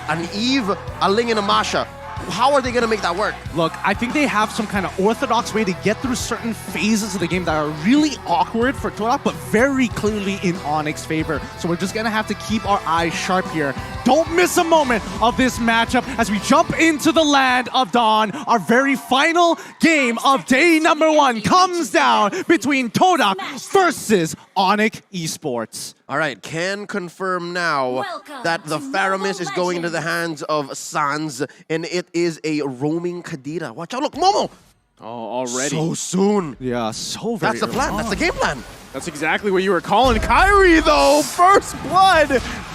an Eve, a Ling, and a Masha. How are they going to make that work? Look, I think they have some kind of orthodox way to get through certain phases of the game that are really awkward for Todak, but very clearly in Onic's favor. So we're just going to have to keep our eyes sharp here. Don't miss a moment of this matchup as we jump into the land of Dawn. Our very final game of day number 1 comes down between Todak versus Onic Esports. All right, can confirm now that the Faramis is going into the hands of Sans, and it is a roaming Kadira. Watch out, look, Momo! Oh, already. So soon. Yeah, so very That's the plan, that's the game plan. That's exactly what you were calling. Kyrie, though, first blood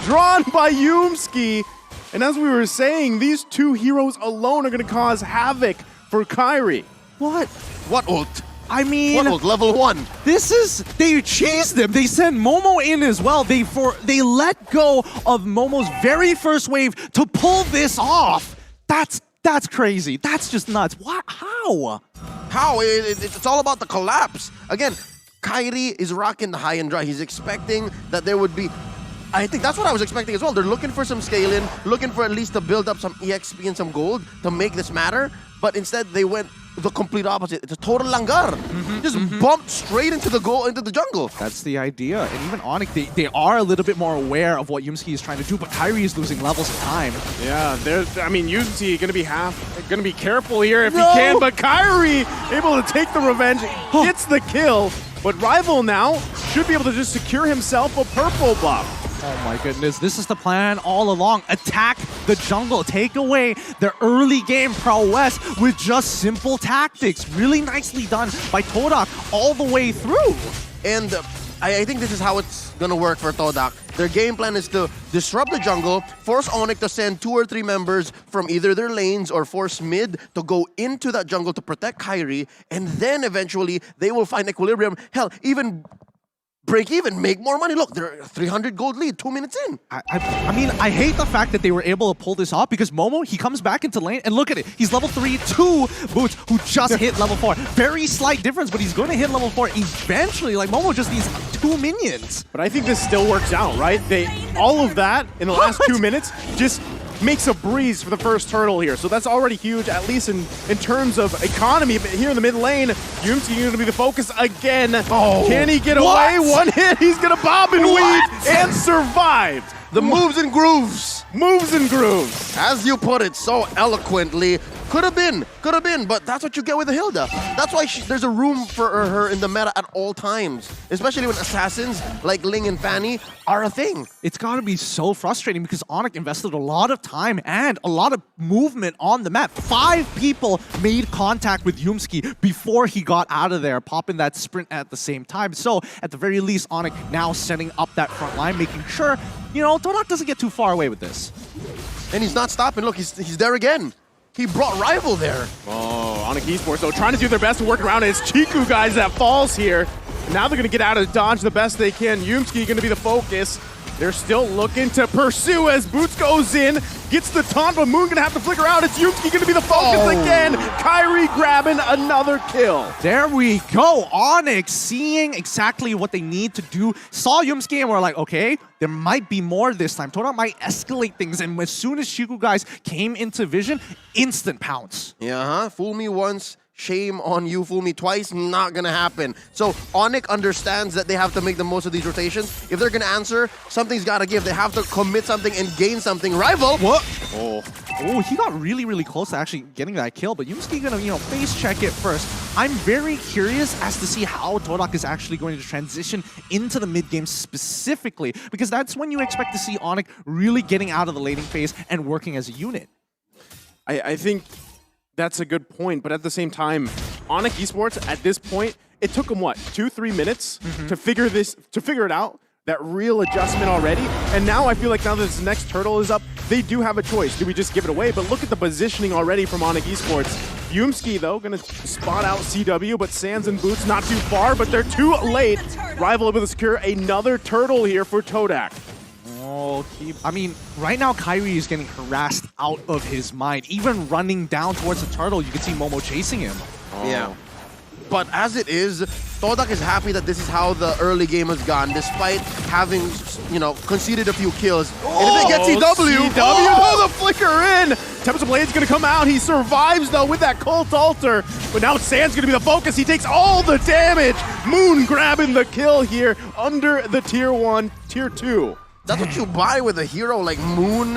drawn by Yumski. And as we were saying, these two heroes alone are going to cause havoc for Kyrie. What? What ult? I mean, What ult? Level 1. this is, they cheesed them. They sent Momo in as well. They let go of Momo's very first wave to pull this off. That's crazy. That's just nuts. What? How? How? It's all about the collapse. Again, Kyrie is rocking the high and dry. He's expecting that there would be... I think that's what I was expecting as well. They're looking for some scale-in, looking for at least to build up some EXP and some gold to make this matter. But instead, they went the complete opposite. It's a total langar. Just bumped straight into the jungle. That's the idea. And even Onic, they are a little bit more aware of what Yumski is trying to do, but Kyrie is losing levels of time. Yeah, I mean, Yumski gonna be careful here if he can, but Kyrie able to take the revenge, gets the kill. But Rival now should be able to just secure himself a purple buff. Oh my goodness, this is the plan all along. Attack the jungle, take away the early game prowess with just simple tactics. Really nicely done by Todak all the way through. And I think this is how it's going to work for Todak. Their game plan is to disrupt the jungle, force Onic to send 2 or 3 members from either their lanes or force mid to go into that jungle to protect Kyrie, and then eventually they will find equilibrium. Hell, even break even, make more money. Look, they're 300 gold lead, 2 minutes in. I mean, I hate the fact that they were able to pull this off because Momo, he comes back into lane and look at it. He's level 3, 2 Boots who just hit level 4. Very slight difference, but he's going to hit level 4 eventually. Like, Momo just needs 2 minions. But I think this still works out, right? All of that in the last 2 minutes just makes a breeze for the first turtle here. So that's already huge, at least in terms of economy. But here in the mid lane, Yumski going to be the focus again. Oh, can he get away? One hit, he's going to bob and weave and survive. The moves and grooves. Moves and grooves. As you put it so eloquently, could have been, but that's what you get with a Hilda. That's why there's a room for her in the meta at all times, especially when assassins like Ling and Fanny are a thing. It's got to be so frustrating because Onic invested a lot of time and a lot of movement on the map. 5 people made contact with Yumski before he got out of there, popping that sprint at the same time. So at the very least, Onic now setting up that front line, making sure, you know, Todak doesn't get too far away with this. And he's not stopping. Look, he's there again. He brought Rival there. Oh, Onic Esports, though, trying to do their best to work around it. It's Chiku, guys, that falls here. Now they're going to get out of dodge the best they can. Yumski going to be the focus. They're still looking to pursue as Boots goes in, gets the taunt, but Moon gonna have to flicker out. It's Yumski gonna be the focus again. Kyrie grabbing another kill. There we go. Onic seeing exactly what they need to do. Saw Yumski and we're like, okay, there might be more this time. Todak might escalate things. And as soon as Chiku guys came into vision, instant pounce. Yeah, fool me once, shame on you. Fool me twice, not gonna happen. So Onic understands that they have to make the most of these rotations. If they're gonna answer, something's gotta give. They have to commit something and gain something. Rival! What? Oh, he got really, really close to actually getting that kill, but Yumski gonna, you know, face check it first. I'm very curious as to see how Todak is actually going to transition into the mid game specifically, because that's when you expect to see Onic really getting out of the laning phase and working as a unit. I think that's a good point, but at the same time, Onic Esports at this point, it took them what, 2-3 minutes to figure it out. That real adjustment already, and now I feel like now that this next turtle is up, they do have a choice. Do we just give it away? But look at the positioning already from Onic Esports. Yumski though gonna spot out CW, but Sans and Boots not too far, but they're too late. Rival able to secure another turtle here for Todak. Oh, I mean, right now Kyrie is getting harassed out of his mind. Even running down towards the turtle, you can see Momo chasing him. Yeah. But as it is, Todak is happy that this is how the early game has gone, despite having, you know, conceded a few kills. And if they get CW, the flicker in. Tempest Blade's gonna come out. He survives though with that Cult Altar. But now Sand's gonna be the focus. He takes all the damage. Moon grabbing the kill here under the tier 1, tier 2. That's what you buy with a hero like Moon,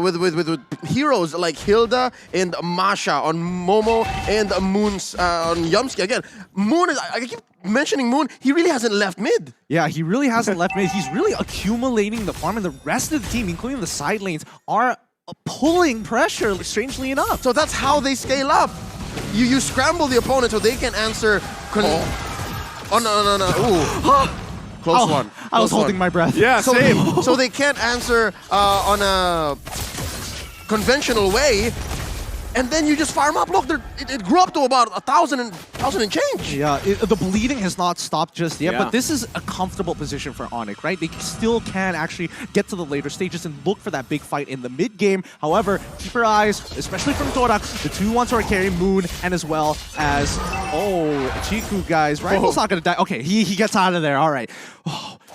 with heroes like Hilda and Masha on Momo and Moon's on Yumski. Again, Moon is, I keep mentioning Moon, he really hasn't left mid. Yeah, he really hasn't left mid. He's really accumulating the farm, and the rest of the team, including the side lanes, are pulling pressure, strangely enough. So that's how they scale up. You scramble the opponent so they can answer. Oh no. Ooh. Close one. I was holding my breath. Yeah, So, same. so they can't answer on a conventional way, and then you just farm up. Look, it grew up to about 1,000 and change. Yeah, the bleeding has not stopped just yet, Yeah. but this is a comfortable position for Onic, right? They still can actually get to the later stages and look for that big fight in the mid game. However, keep your eyes, especially from Todak, the two ones who are carrying Moon, and as well as, Chiku, guys. Rival's not gonna die. Okay, he gets out of there. All right.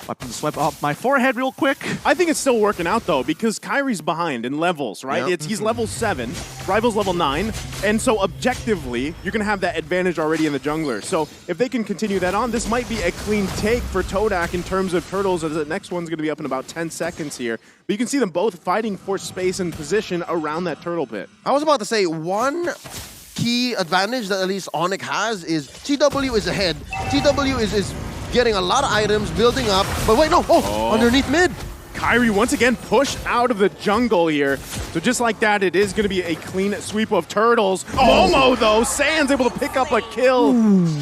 Weapon swipe up my forehead real quick. I think it's still working out though, because Kyrie's behind in levels, right? Yep. He's level 7, Rival's level 9, and so objectively, you're gonna have that advantage already in the jungler. So if they can continue that on, this might be a clean take for Todak in terms of turtles, as the next one's gonna be up in about 10 seconds here. But you can see them both fighting for space and position around that turtle pit. I was about to say, one key advantage that at least Onic has is TW is ahead. TW is getting a lot of items, building up, but wait, no, underneath mid. Kyrie once again pushed out of the jungle here. So just like that, it is going to be a clean sweep of turtles. Momo, though, Sand's able to pick up a kill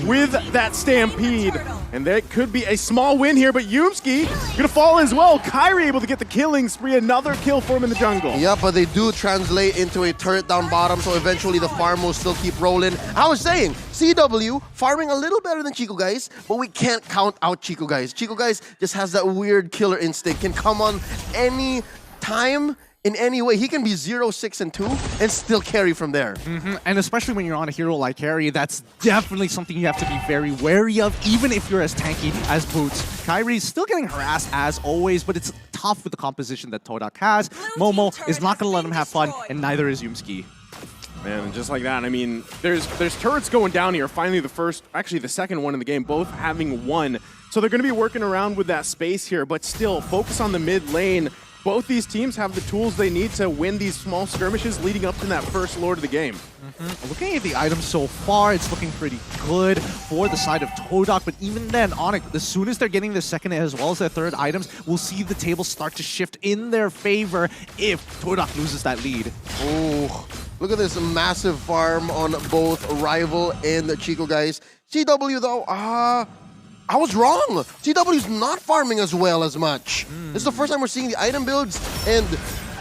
with that Stampede. And there could be a small win here, but Yumski going to fall as well. Kyrie able to get the killing spree, another kill for him in the jungle. Yeah, but they do translate into a turret down bottom, so eventually the farm will still keep rolling. I was saying, CW farming a little better than Chico Guys, but we can't count out Chico Guys. Chico Guys just has that weird killer instinct, can come on any time, in any way. He can be 0, 6, and 2 and still carry from there. And especially when you're on a hero like Harry, that's definitely something you have to be very wary of, even if you're as tanky as Boots. Kyrie's still getting harassed as always, but it's tough with the composition that Todak has. Momo is not going to let him have fun, and neither is Yumski. Man, just like that, I mean, there's turrets going down here. Finally, the second one in the game, both having one. So they're going to be working around with that space here, but still focus on the mid lane. Both these teams have the tools they need to win these small skirmishes leading up to that first Lord of the game. Looking at the items so far, it's looking pretty good for the side of Todak, but even then, Onic, as soon as they're getting their second as well as their third items, we'll see the table start to shift in their favor if Todak loses that lead. Oh, look at this massive farm on both Rival and the Chico Guys. CW though, I was wrong. TW's not farming as well as much. This is the first time we're seeing the item builds, and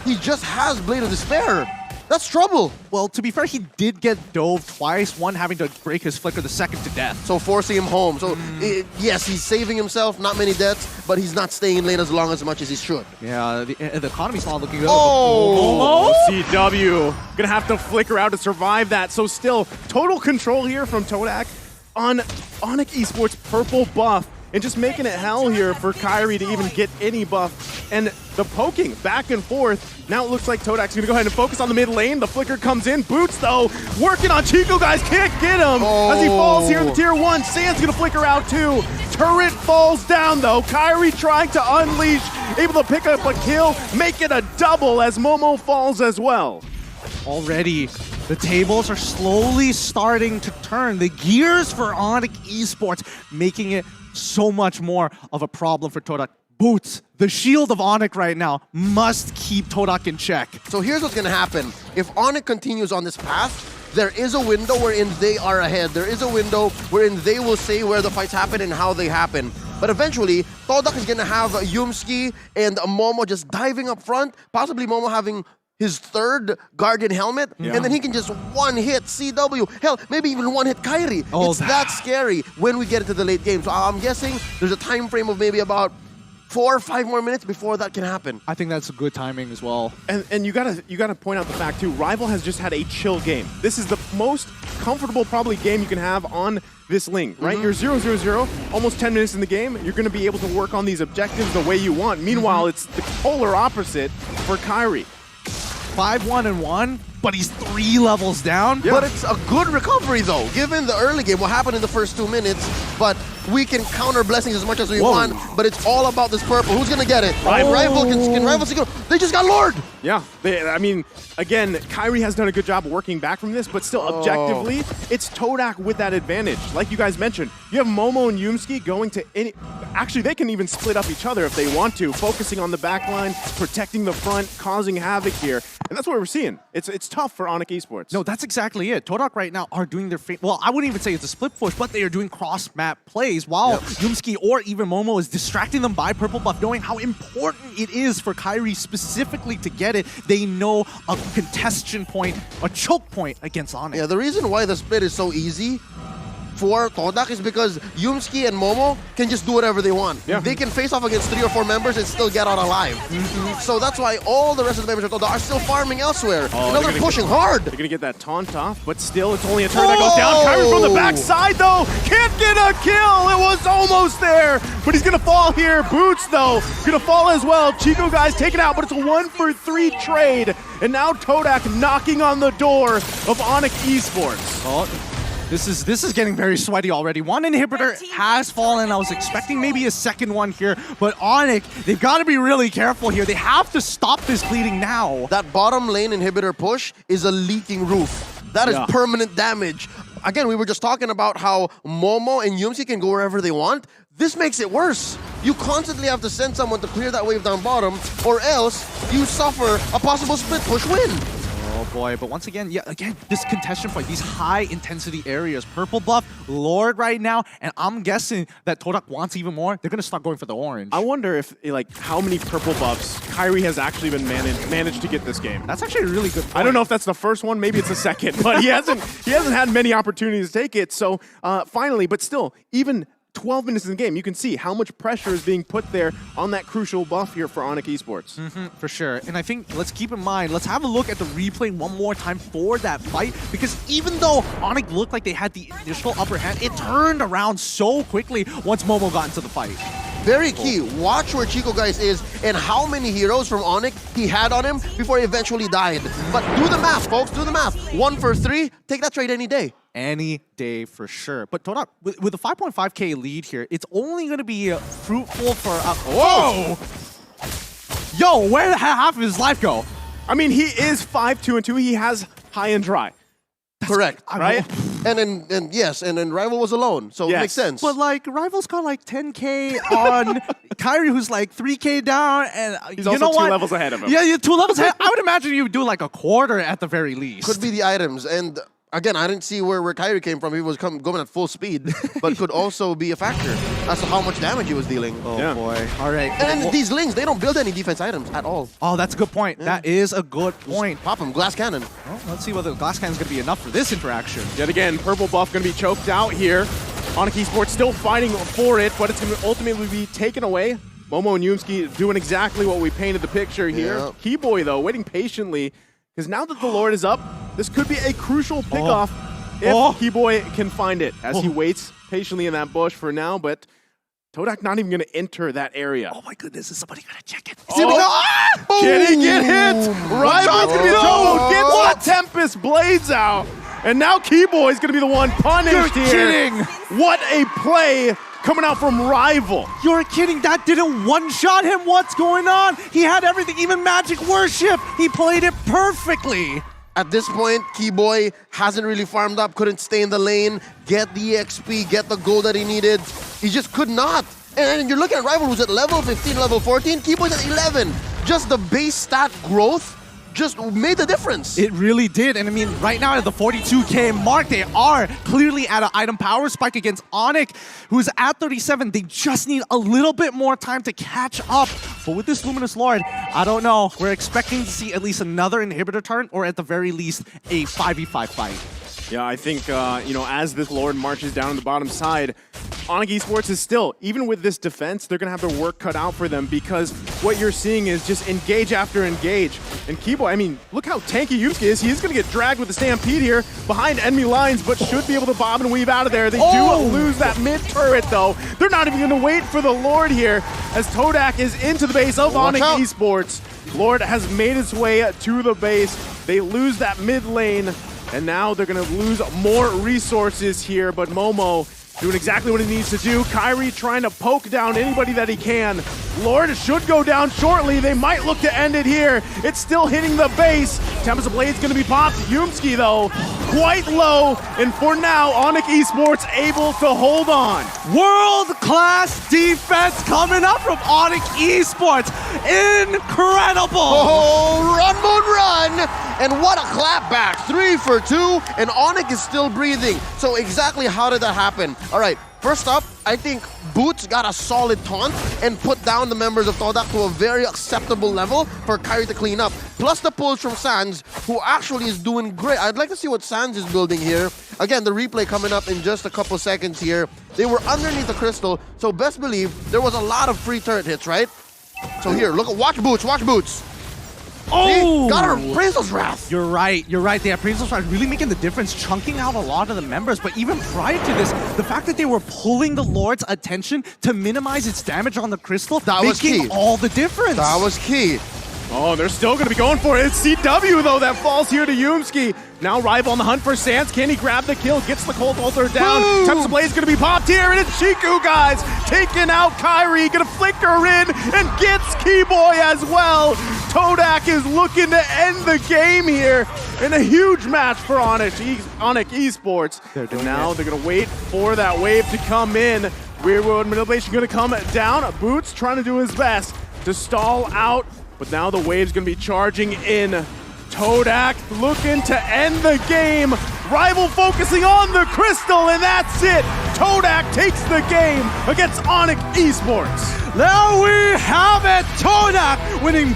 he just has Blade of Despair. That's trouble. Well, to be fair, he did get dove twice, one having to break his flicker, the second to death. So forcing him home. So yes, he's saving himself, not many deaths, but he's not staying in lane as long as much as he should. Yeah, the economy's not looking good. Oh! CW gonna have to flicker out to survive that. So still, total control here from Todak on Onic Esports' purple buff, and just making it hell here for Kyrie to even get any buff. And the poking back and forth. Now it looks like Todak's gonna go ahead and focus on the mid lane. The flicker comes in. Boots, though, working on Chico, guys. Can't get him as he falls here in the tier 1. Sand's gonna flicker out too. Turret falls down, though. Kyrie trying to unleash, able to pick up a kill, make it a double as Momo falls as well. Already, the tables are slowly starting to turn. The gears for Onic Esports, making it so much more of a problem for Todak. Boots, the shield of Onic right now, must keep Todak in check. So here's what's gonna happen. If Onic continues on this path, there is a window wherein they are ahead. There is a window wherein they will say where the fights happen and how they happen. But eventually, Todak is gonna have Yumski and Momo just diving up front, possibly Momo having his third Guardian helmet, and then he can just one-hit CW. Hell, maybe even one-hit Kyrie. It's that scary when we get into the late game. So I'm guessing there's a time frame of maybe about 4 or 5 more minutes before that can happen. I think that's good timing as well. And you gotta point out the fact too, Rival has just had a chill game. This is the most comfortable probably game you can have on this link, right? You're 0-0-0, almost 10 minutes in the game. You're gonna be able to work on these objectives the way you want. Meanwhile, it's the polar opposite for Kyrie. 5-1-1, but he's 3 levels down. But it's a good recovery, though, given the early game, what happened in the first 2 minutes. But we can counter blessings as much as we want, but it's all about this purple. Who's going to get it? Rival can Rival secure. They just got lured. Yeah, I mean, again, Kairi has done a good job working back from this, but still, objectively, it's Todak with that advantage. Like you guys mentioned, you have Momo and Yumski going to any... Actually, they can even split up each other if they want to, focusing on the back line, protecting the front, causing havoc here. And that's what we're seeing. It's tough for Onic Esports. No, that's exactly it. Todak right now are doing their... Well, I wouldn't even say it's a split push, but they are doing cross-map plays while Yumski or even Momo is distracting them by purple buff, knowing how important it is for Kairi specifically to get it. They know a contestation point, a choke point against Onic. Yeah, the reason why the split is so easy for Todak is because Yumski and Momo can just do whatever they want. Yeah. They can face off against 3 or 4 members and still get out alive. So that's why all the rest of the members of Todak are still farming elsewhere. They're pushing hard. They're going to get that taunt off, but still, it's only a turn that goes down. Kairi from the backside, though, can't get a kill. It was almost there, but he's going to fall here. Boots, though, going to fall as well. Chico guys take it out, but it's a 1-for-3 trade. And now Todak knocking on the door of Onic Esports. Oh. This is getting very sweaty already. One inhibitor has fallen. I was expecting maybe a second one here, but Onic, they've got to be really careful here. They have to stop this bleeding now. That bottom lane inhibitor push is a leaking roof. That is permanent damage. Again, we were just talking about how Momo and Yumsi can go wherever they want. This makes it worse. You constantly have to send someone to clear that wave down bottom, or else you suffer a possible split push win. Oh boy, but once again, this contestation point, these high-intensity areas. Purple buff, Lord right now, and I'm guessing that Todak wants even more. They're going to start going for the orange. I wonder if, like, how many purple buffs Kairi has actually been managed to get this game. That's actually a really good point. I don't know if that's the first one, maybe it's the second, but he hasn't had many opportunities to take it. So finally, but still, even 12 minutes in the game, you can see how much pressure is being put there on that crucial buff here for Onic Esports. For sure. And I think, let's keep in mind, let's have a look at the replay one more time for that fight, because even though Onic looked like they had the initial upper hand, it turned around so quickly once Momo got into the fight. Very key. Watch where Chico Guys is and how many heroes from Onic he had on him before he eventually died. But do the math, folks. Do the math. 1-for-3. Take that trade any day. Any day for sure. But Todak, with a 5.5k lead here, it's only going to be fruitful for... Whoa! Yo, where did half of his life go? I mean, he is 5-2-2. He has high and dry. Correct. Right? And then Rival was alone, so it makes sense. But like, Rival's got like 10k on Kairi, who's like 3k down, and he's you also know what? 2 levels ahead of him. Yeah, you're 2 levels ahead. I would imagine you would do like a quarter at the very least. Could be the items, and again, I didn't see where Kairi came from. He was going at full speed, but could also be a factor as to how much damage he was dealing. Oh boy. All right. And then these Lings, they don't build any defense items at all. Oh, that's a good point. Yeah. That is a good point. Pop him, glass cannon. Well, let's see whether the glass cannon is going to be enough for this interaction. Yet again, purple buff going to be choked out here. Onic Esports still fighting for it, but it's going to ultimately be taken away. Momo and Yumski doing exactly what we painted the picture here. Yeah. Keyboy, though, waiting patiently, because now that the Lord is up, this could be a crucial pickoff if Keyboy can find it, as he waits patiently in that bush for now, but Todak not even going to enter that area. Oh my goodness, is somebody going to check it? Can he get hit? Rival's going to be in trouble. Gets the Tempest Blades out. And now Keyboy's going to be the one punished here. You're kidding. What a play coming out from Rival. You're kidding. That didn't one-shot him. What's going on? He had everything, even Magic Worship. He played it perfectly. At this point, Keyboy hasn't really farmed up, couldn't stay in the lane, get the EXP, get the gold that he needed. He just could not. And you're looking at Rival who's at level 15, level 14. Keyboy's at 11. Just the base stat growth just made the difference. It really did. And I mean, right now at the 42k mark, they are clearly at an item power spike against Onic, who's at 37. They just need a little bit more time to catch up. But with this Luminous Lord, I don't know. We're expecting to see at least another inhibitor turn, or at the very least, a 5v5 fight. Yeah, I think, as this Lord marches down the bottom side, Onic Esports is still, even with this defense, they're going to have their work cut out for them because what you're seeing is just engage after engage. And Keyboy, I mean, look how tanky Yusuke is. He's going to get dragged with the Stampede here behind enemy lines, but should be able to bob and weave out of there. They do lose that mid-turret, though. They're not even going to wait for the Lord here as Todak is into the base of Onic Esports. Lord has made his way to the base. They lose that mid lane, and now they're going to lose more resources here, but Momo doing exactly what he needs to do. Kyrie trying to poke down anybody that he can. Lord should go down shortly. They might look to end it here. It's still hitting the base. Tempest of Blade's going to be popped. Yumski, though, quite low. And for now, Onic Esports able to hold on. World-class defense coming up from Onic Esports. Incredible! Oh, run, moon, run! And what a clapback. 3 for 2, and Onic is still breathing. So exactly how did that happen? All right, first up, I think Boots got a solid taunt and put down the members of Todak to a very acceptable level for Kyrie to clean up. Plus the pulls from Sans, who actually is doing great. I'd like to see what Sans is building here. Again, the replay coming up in just a couple seconds here. They were underneath the crystal, so best believe there was a lot of free turret hits, right? So here, look, watch Boots, watch Boots. Oh! See? Got her Appraisal's Wrath. You're right. The Appraisal's Wrath really making the difference, chunking out a lot of the members. But even prior to this, the fact that they were pulling the Lord's attention to minimize its damage on the crystal, that was making key. all the difference. That was key. Oh, they're still going to be going for it. It's CW, though, that falls here to Yumski. Now Rival on the hunt for Sans. Can he grab the kill? Gets the Cold Altar down. Tempest of Blade's going to be popped here, and it's Shiku, guys. Taking out Kyrie. Going to flicker in and gets Keyboy as well. Todak is looking to end the game here in a huge match for Onic Esports. And now they're going to wait for that wave to come in. Weird World Manipulation going to come down. Boots trying to do his best to stall out. But now the wave's going to be charging in. Todak looking to end the game. Rival focusing on the crystal, and that's it. Todak takes the game against Onic Esports. There we have it. Todak winning